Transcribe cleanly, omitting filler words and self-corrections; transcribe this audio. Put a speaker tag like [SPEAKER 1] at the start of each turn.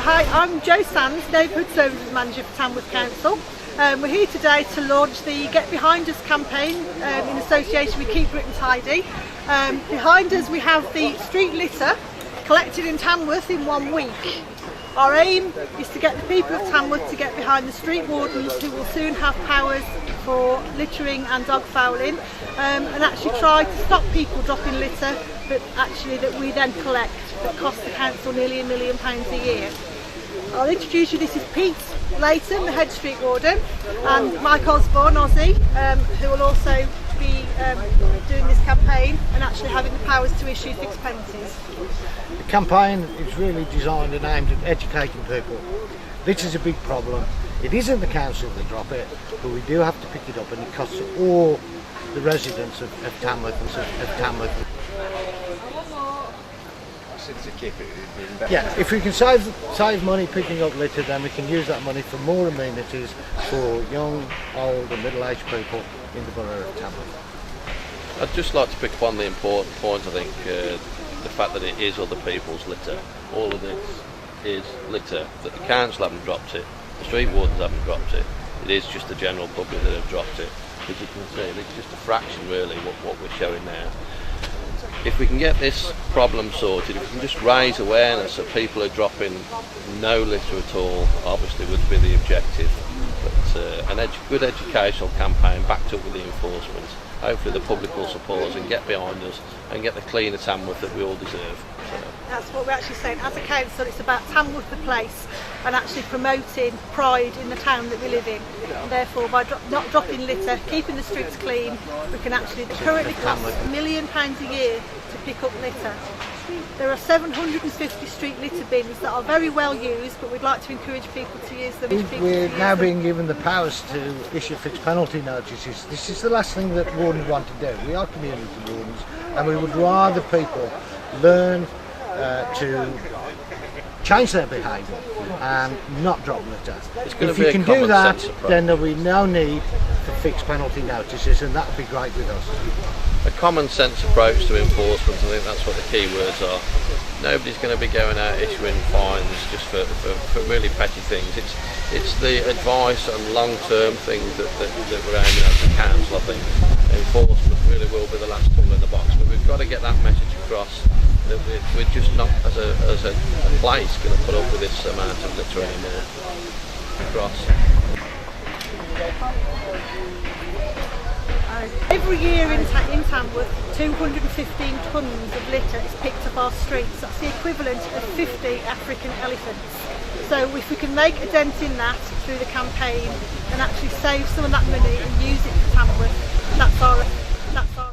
[SPEAKER 1] Hi, I'm Jo Sands, Neighbourhood Services Manager for Tamworth Council. We're here today to launch the Get Behind Us campaign in association with Keep Britain Tidy. Behind us we have the street litter collected in Tamworth in 1 week. Our aim is to get the people of Tamworth to get behind the street wardens, who will soon have powers for littering and dog fouling, and actually try to stop people dropping litter that we then collect, that costs the council nearly £1 million a year. I'll introduce you. This is Pete Layton, the head street warden, and Mike Osborne, Aussie, who will also be doing this campaign and actually having the powers to issue fixed penalties.
[SPEAKER 2] The campaign is really designed and aimed at educating people. This is a big problem. It isn't the council that drop it, but we do have to pick it up, and it costs all the residents of Tamworth and of Tamworth. Yeah, if we can save money picking up litter, then we can use that money for more amenities for young, old and middle-aged people in the borough of Tamworth.
[SPEAKER 3] I'd just like to pick up on the important point. I think the fact that it is other people's litter. All of this is litter, that the council haven't dropped it, the street wardens haven't dropped it. It is just the general public that have dropped it. As you can see, it's just a fraction really what we're showing now. If we can get this problem sorted, if we can just raise awareness that people are dropping no litter at all, obviously would be the objective. But a good educational campaign backed up with the enforcement. Hopefully the public will support us and get behind us and get the cleaner Tamworth that we all deserve.
[SPEAKER 1] That's what we're actually saying. As a council, it's about Tamworth the place and actually promoting pride in the town that we live in. And therefore, by not dropping litter, keeping the streets clean, we can actually, it currently costs £1 million a year to pick up litter. There are 750 street litter bins that are very well used, but we'd like to encourage people to use them.
[SPEAKER 2] We're now being given the powers to issue fixed penalty notices. This is the last thing that wardens want to do. We are community wardens, and we would rather people learn to change their behaviour and not drop litter. If you can do that, then there'll be no need for fixed penalty notices, and that would be great with us.
[SPEAKER 3] A common sense approach to enforcement, I think that's what the key words are. Nobody's going to be going out issuing fines just for really petty things. It's the advice and long-term things that we're aiming at as a council. I think enforcement really will be the last tool in the box, but we've got to get that message across that we're just not, as a place, going to put up with this amount of litter anymore. Across.
[SPEAKER 1] Every year in Tamworth, 215 tonnes of litter is picked up our streets. That's the equivalent of 50 African elephants. So if we can make a dent in that through the campaign and actually save some of that money and use it for Tamworth, that's our